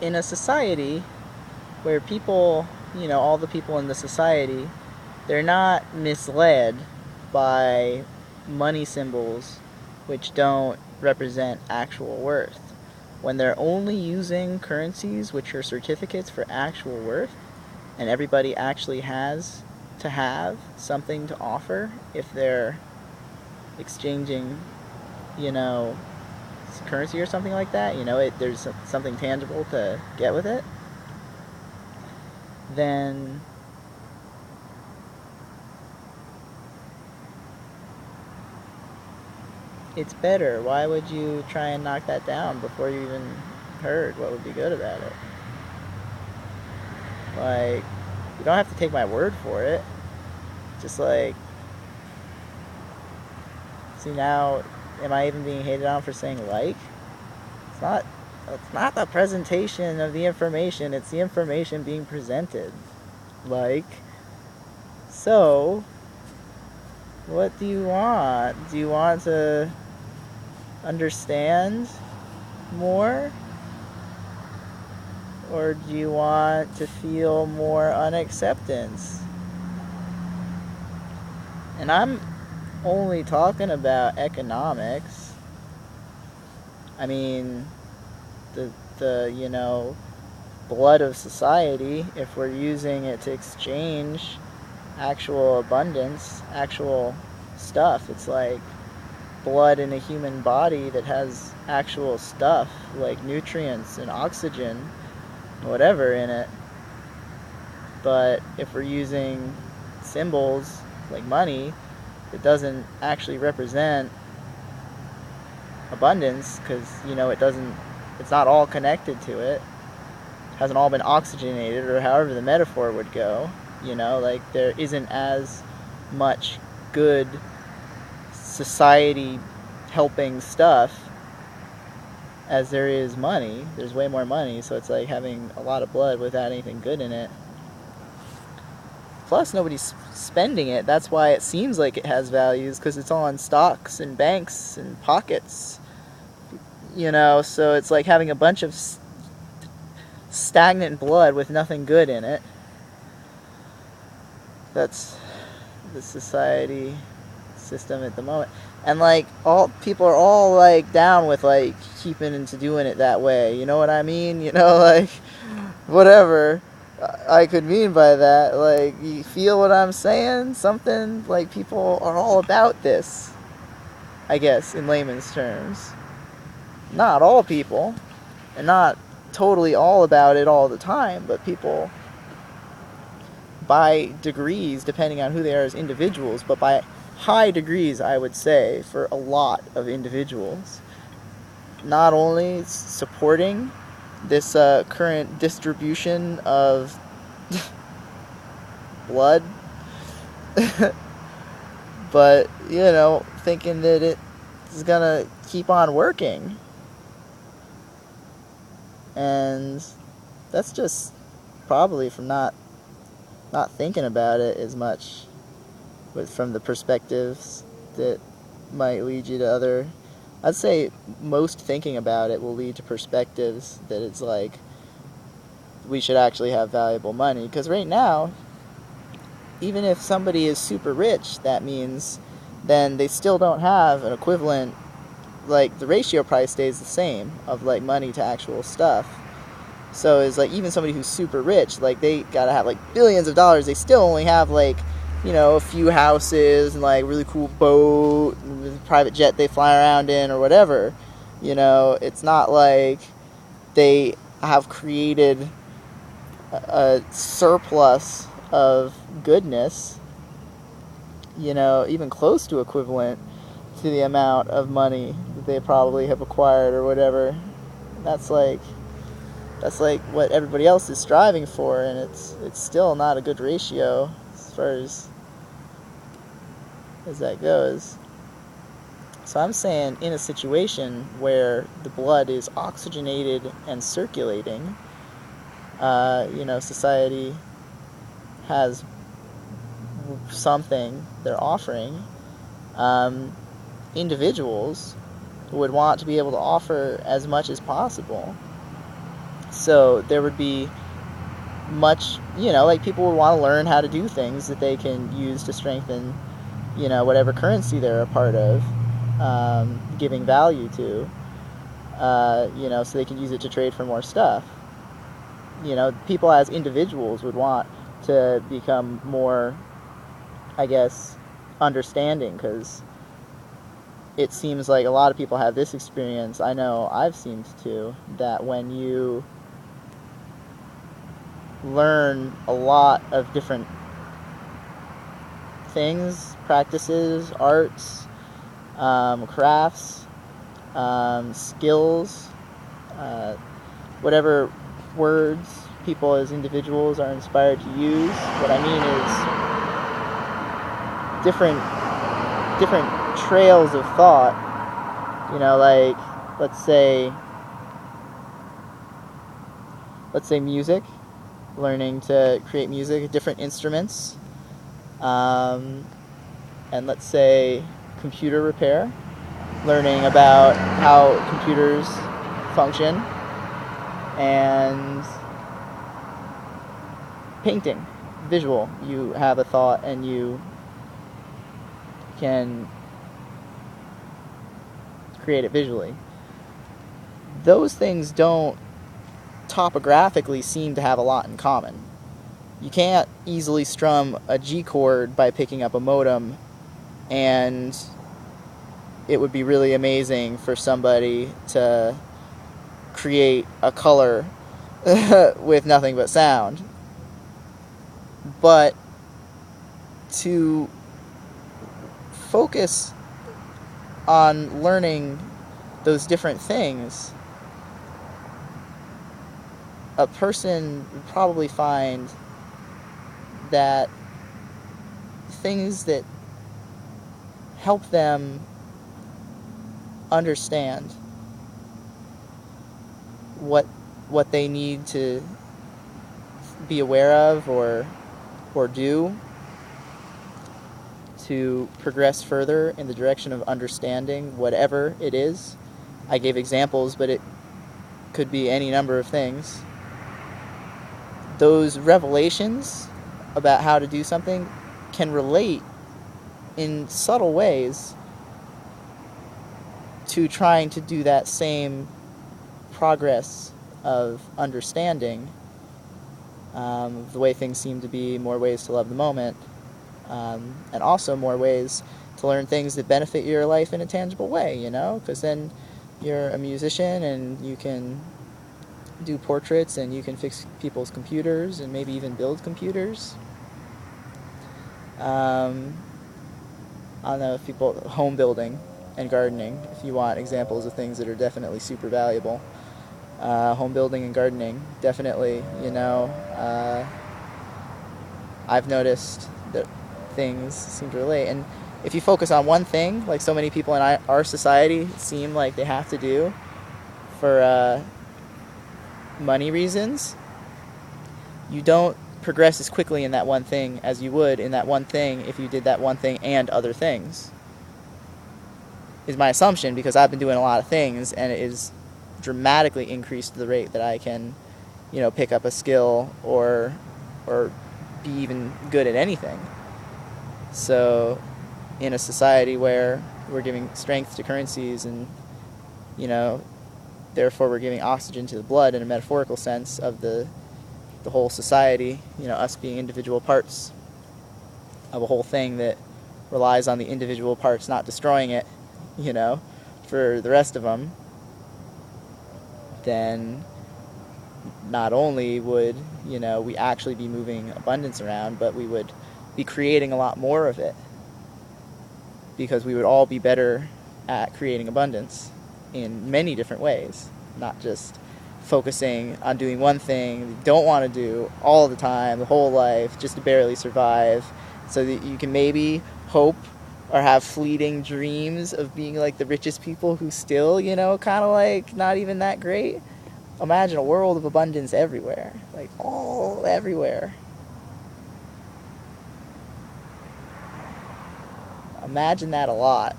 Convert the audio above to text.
in a society where people, all the people in the society, they're not misled by money symbols which don't represent actual worth. When they're only using currencies which are certificates for actual worth, and everybody actually has to have something to offer if they're exchanging, you know, currency or something like that, there's something tangible to get with it, then it's better. Why would you try and knock that down before you even heard what would be good about it? Like, you don't have to take my word for it. Just like, see now, am I even being hated on for saying like? It's not. It's not the presentation of the information. It's the information being presented. Like, so, what do you want? Do you want to understand more? Or do you want to feel more unacceptance? And I'm only talking about economics. I mean, the blood of society, if we're using it to exchange actual abundance, actual stuff, it's like blood in a human body that has actual stuff like nutrients and oxygen, whatever in it. But if we're using symbols like money, it doesn't actually represent abundance because it's not all connected to it. It hasn't all been oxygenated, or however the metaphor would go. Like there isn't as much good society helping stuff as there is money. There's way more money, so it's like having a lot of blood without anything good in it. Plus, nobody's spending it. That's why it seems like it has values, because it's all in stocks and banks and pockets. So it's like having a bunch of stagnant blood with nothing good in it. That's the society system at the moment. And like all people are all like down with like keeping into doing it that way. You know what I mean? Like whatever I could mean by that. Like, you feel what I'm saying? Something like people are all about this, I guess, in layman's terms. Not all people, and not totally all about it all the time, but people by degrees, depending on who they are as individuals, but by high degrees, I would say, for a lot of individuals. Not only supporting this current distribution of blood, but, thinking that it is gonna keep on working. And that's just probably from not thinking about it as much, but from the perspectives that might lead you to other. I'd say most thinking about it will lead to perspectives that it's like we should actually have valuable money. Because right now, even if somebody is super rich, that means then they still don't have an equivalent, like the ratio probably stays the same of like money to actual stuff. So it's like even somebody who's super rich, like they gotta have like billions of dollars, they still only have like, a few houses and like really cool boat, and private jet they fly around in or whatever. It's not like they have created a surplus of goodness, even close to equivalent to the amount of money that they probably have acquired or whatever. That's like what everybody else is striving for, and it's still not a good ratio as far as that goes. So I'm saying in a situation where the blood is oxygenated and circulating, society has something they're offering. Individuals would want to be able to offer as much as possible. So there would be much, like people would want to learn how to do things that they can use to strengthen, whatever currency they're a part of, giving value to, so they can use it to trade for more stuff. People as individuals would want to become more, I guess, understanding, because it seems like a lot of people have this experience. I know I've seemed to, that when you learn a lot of different things, practices, arts, crafts, skills, whatever words people as individuals are inspired to use. What I mean is different trails of thought. Like let's say music, learning to create music, different instruments, and let's say computer repair, learning about how computers function, and painting, visual. You have a thought and you can create it visually. Those things don't topographically seem to have a lot in common. You can't easily strum a G chord by picking up a modem, and it would be really amazing for somebody to create a color with nothing but sound. But to focus on learning those different things, a person would probably find that things that help them understand what they need to be aware of or do to progress further in the direction of understanding whatever it is. I gave examples, but it could be any number of things. Those revelations about how to do something can relate in subtle ways to trying to do that same progress of understanding, the way things seem to be, more ways to love the moment, and also more ways to learn things that benefit your life in a tangible way, because then you're a musician and you can do portraits and you can fix people's computers and maybe even build computers. I don't know if people, home building and gardening, if you want examples of things that are definitely super valuable. Home building and gardening, definitely, I've noticed that things seem to relate. And if you focus on one thing, like so many people in our society seem like they have to do for money reasons, you don't progress as quickly in that one thing as you would in that one thing if you did that one thing and other things, is my assumption, because I've been doing a lot of things and it is dramatically increased the rate that I can, pick up a skill or be even good at anything. So in a society where we're giving strength to currencies and, therefore we're giving oxygen to the blood in a metaphorical sense of the whole society, us being individual parts of a whole thing that relies on the individual parts not destroying it, for the rest of them, then not only would, we actually be moving abundance around, but we would be creating a lot more of it, because we would all be better at creating abundance in many different ways, not just focusing on doing one thing you don't want to do all the time, the whole life, just to barely survive, so that you can maybe hope or have fleeting dreams of being like the richest people who still, kind of like not even that great. Imagine a world of abundance everywhere, like all everywhere. Imagine that a lot.